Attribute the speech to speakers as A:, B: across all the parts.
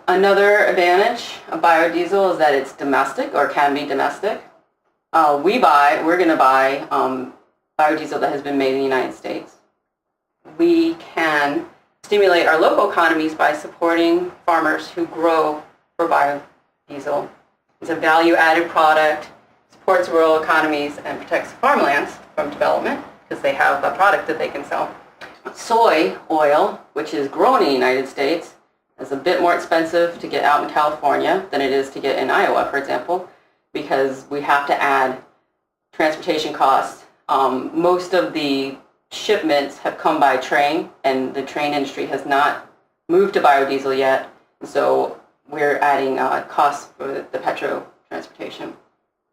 A: Another advantage of biodiesel is that it's domestic or can be domestic. We're going to buy biodiesel that has been made in the United States. We can stimulate our local economies by supporting farmers who grow for biodiesel. It's a value-added product, supports rural economies, and protects farmlands from development because they have a product that they can sell. Soy oil, which is grown in the United States, is a bit more expensive to get out in California than it is to get in Iowa, for example, because we have to add transportation costs. Most of the shipments have come by train, and the train industry has not moved to biodiesel yet, so we're adding costs for the petro transportation.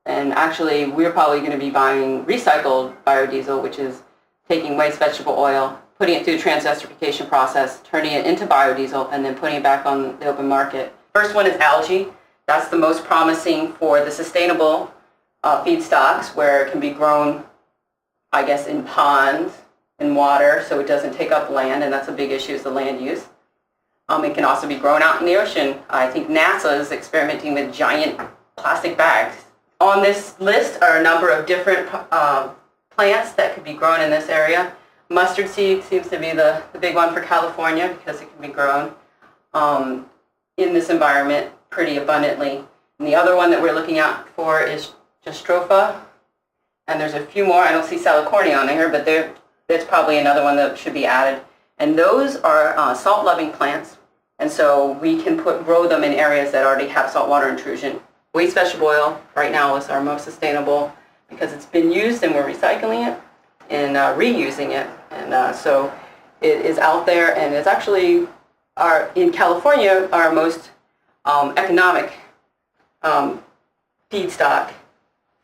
A: And actually, we're probably going to be buying recycled biodiesel, which is taking waste vegetable oil, putting it through the transesterification process, turning it into biodiesel, and then putting it back on the open market. First one is algae. That's the most promising for the sustainable feedstocks, where it can be grown, I guess, in ponds, in water, so it doesn't take up land, and that's a big issue, is the land use. It can also be grown out in the ocean. I think NASA is experimenting with giant plastic bags. On this list are a number of different plants that could be grown in this area. Mustard seed seems to be the big one for California because it can be grown in this environment pretty abundantly. And the other one that we're looking out for is Jastropha. And there's a few more. I don't see Salicornia on here, but there's probably another one that should be added. And those are salt-loving plants. And so we can grow them in areas that already have saltwater intrusion. Waste vegetable oil right now is our most sustainable because it's been used and we're recycling it and reusing it. And so it is out there, and it's actually in California our most economic feedstock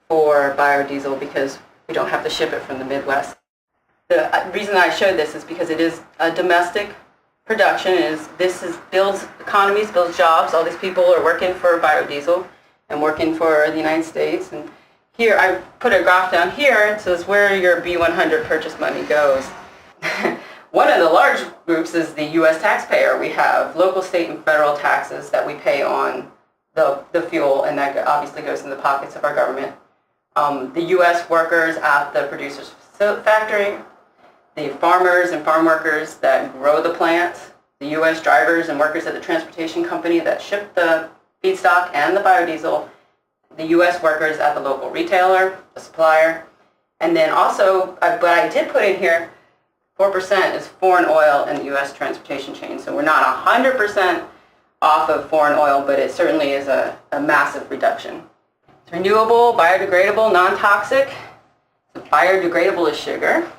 A: for biodiesel because we don't have to ship it from the Midwest. The reason I showed this is because it is a domestic production. Builds economies, builds jobs. All these people are working for biodiesel and working for the United States. And here, I put a graph down here. It says where your B100 purchase money goes. One of the large groups is the U.S. taxpayer. We have local, state, and federal taxes that we pay on the fuel, and that obviously goes in the pockets of our government. The U.S. workers at the producer's factory, the farmers and farm workers that grow the plants, the U.S. drivers and workers at the transportation company that ship the feedstock and the biodiesel, the U.S. workers at the local retailer, the supplier, and then also, but I did put in here, 4% is foreign oil in the U.S. transportation chain. So we're not 100% off of foreign oil, but it certainly is a massive reduction. It's renewable, biodegradable, non-toxic. So biodegradable is sugar.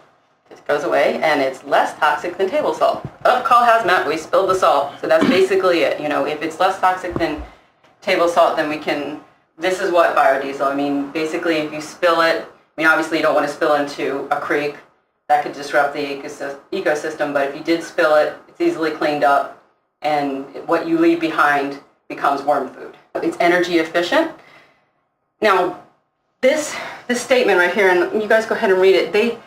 A: It goes away, and it's less toxic than table salt. Oh, call hazmat, we spilled the salt. So that's basically it. You know, if it's less toxic than table salt, then we can, this is what biodiesel, I mean, basically if you spill it, I mean, obviously you don't want to spill into a creek. That could disrupt the ecosystem, but if you did spill it, it's easily cleaned up, and what you leave behind becomes worm food. It's energy efficient. Now, this statement right here, and you guys go ahead and read it, they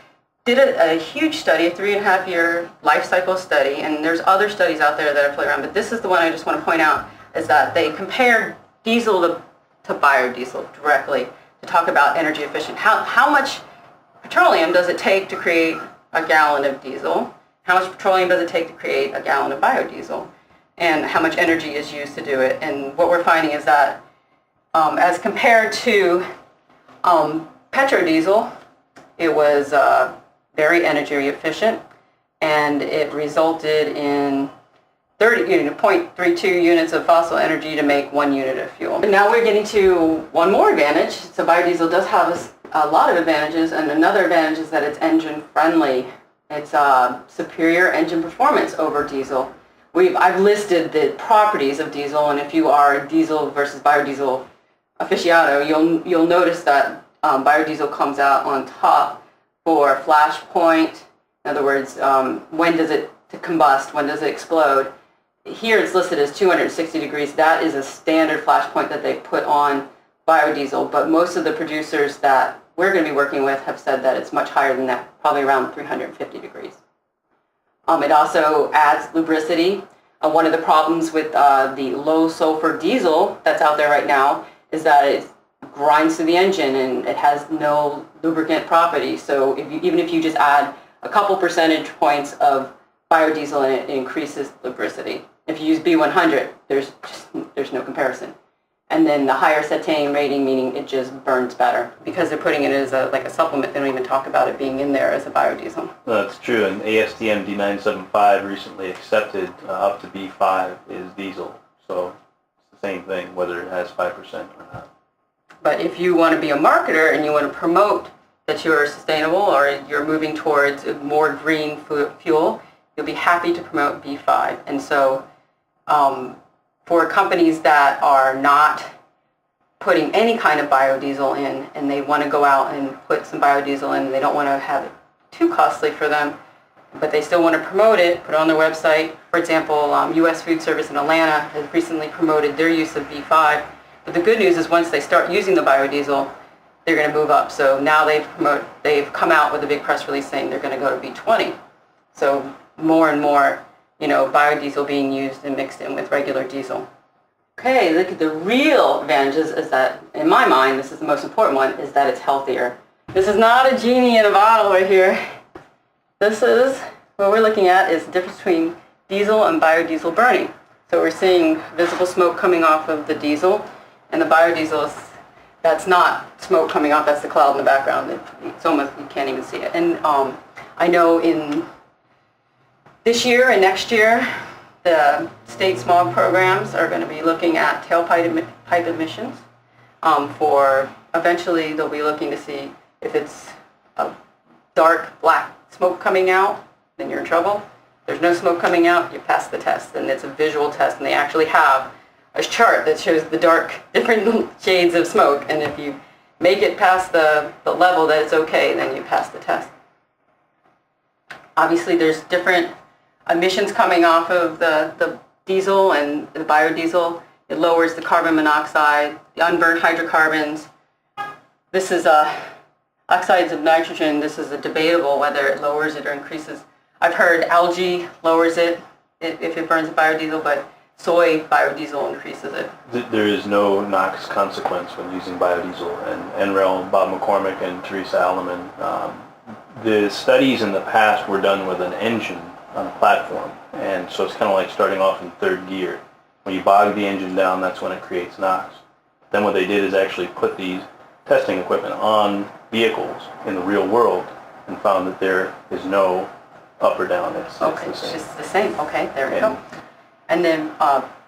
A: did a huge study, a 3.5-year life cycle study, and there's other studies out there that are floating around, but this is the one I just want to point out, is that they compared diesel to biodiesel directly to talk about energy efficient. How much petroleum does it take to create a gallon of diesel? How much petroleum does it take to create a gallon of biodiesel? And how much energy is used to do it? And what we're finding is that as compared to petrodiesel, it was very energy efficient, and it resulted in 0.32 units of fossil energy to make 1 unit of fuel. And now we're getting to one more advantage. So biodiesel does have a lot of advantages, and another advantage is that it's engine friendly. It's superior engine performance over diesel. I've listed the properties of diesel, and if you are diesel versus biodiesel aficionado, you'll notice that biodiesel comes out on top for flash point. In other words, when does it combust? When does it explode? Here it's listed as 260 degrees. That is a standard flash point that they put on biodiesel, but most of the producers that we're going to be working with have said that it's much higher than that, probably around 350 degrees. It also adds lubricity. One of the problems with the low sulfur diesel that's out there right now is that it grinds through the engine and it has no lubricant property. So even if you just add a couple percentage points of biodiesel in it, it increases lubricity. If you use B100, there's no comparison. And then the higher cetane rating, meaning it just burns better because they're putting it as like a supplement. They don't even talk about it being in there as a biodiesel.
B: That's true, and ASTM D975 recently accepted up to B5 is diesel, so it's the same thing whether it has 5% or not.
A: But if you want to be a marketer and you want to promote that you're sustainable or you're moving towards a more green fuel, you'll be happy to promote B5. And so for companies that are not putting any kind of biodiesel in and they want to go out and put some biodiesel in and they don't want to have it too costly for them, but they still want to promote it, put it on their website. For example, U.S. Food Service in Atlanta has recently promoted their use of B5. But the good news is once they start using the biodiesel, they're going to move up. So now they've come out with a big press release saying they're going to go to B20. So more and more, biodiesel being used and mixed in with regular diesel. Okay, look at the real advantages is that, in my mind, this is the most important one, is that it's healthier. This is not a genie in a bottle right here. This is, what we're looking at is the difference between diesel and biodiesel burning. So we're seeing visible smoke coming off of the diesel, and the biodiesel that's not smoke coming off, that's the cloud in the background. It's almost, you can't even see it. And I know in this year and next year, the state smog programs are going to be looking at tailpipe emissions. Eventually they'll be looking to see if it's a dark black smoke coming out, then you're in trouble. If there's no smoke coming out, you pass the test, and it's a visual test, and they actually have a chart that shows the different shades of smoke, and if you make it past the level that it's okay, then you pass the test. Obviously there's different emissions coming off of the diesel and the biodiesel. It lowers the carbon monoxide, the unburned hydrocarbons. This is oxides of nitrogen. This is debatable whether it lowers it or increases. I've heard algae lowers it if it burns a biodiesel, but soy biodiesel increases it.
B: There is no NOx consequence when using biodiesel, and NREL, Bob McCormick and Teresa Alleman. The studies in the past were done with an engine on a platform, and so it's kind of like starting off in third gear. When you bog the engine down, that's when it creates NOx. Then what they did is actually put these testing equipment on vehicles in the real world and found that there is no up or down. It's
A: just the same. Okay, there we go. And then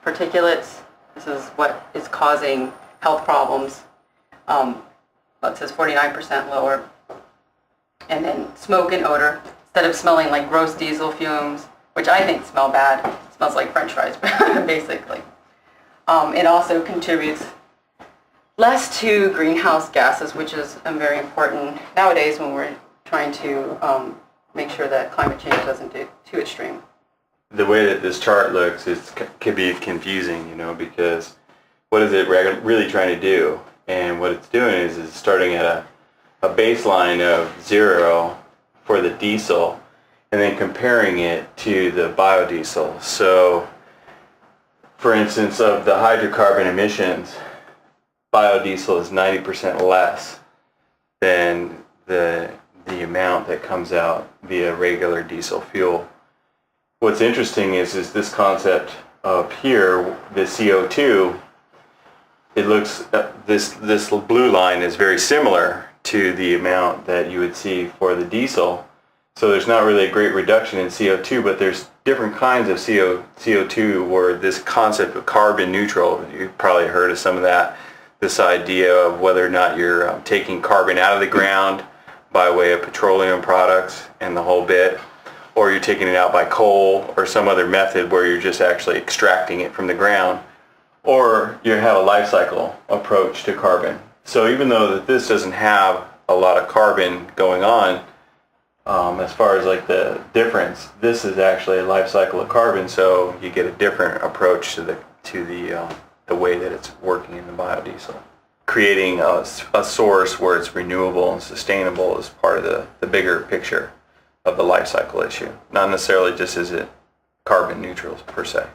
A: particulates, this is what is causing health problems. It says 49% lower. And then smoke and odor. Instead of smelling like gross diesel fumes, which I think smell bad, it smells like French fries, basically. It also contributes less to greenhouse gases, which is very important nowadays when we're trying to make sure that climate change doesn't get too extreme.
C: The way that this chart looks could be confusing, because what is it really trying to do? And what it's doing is starting at a baseline of 0 for the diesel and then comparing it to the biodiesel. So, for instance, of the hydrocarbon emissions, biodiesel is 90% less than the amount that comes out via regular diesel fuel. What's interesting is this concept up here, the CO2, it looks, this blue line is very similar to the amount that you would see for the diesel. So there's not really a great reduction in CO2, but there's different kinds of CO2 where this concept of carbon neutral, you've probably heard of some of that, this idea of whether or not you're taking carbon out of the ground by way of petroleum products and the whole bit, or you're taking it out by coal or some other method where you're just actually extracting it from the ground, or you have a life cycle approach to carbon. So even though that this doesn't have a lot of carbon going on, as far as like the difference, this is actually a life cycle of carbon, so you get a different approach to the way that it's working in the biodiesel. Creating a source where it's renewable and sustainable is part of the bigger picture of the life cycle issue, not necessarily just as it carbon neutral per se.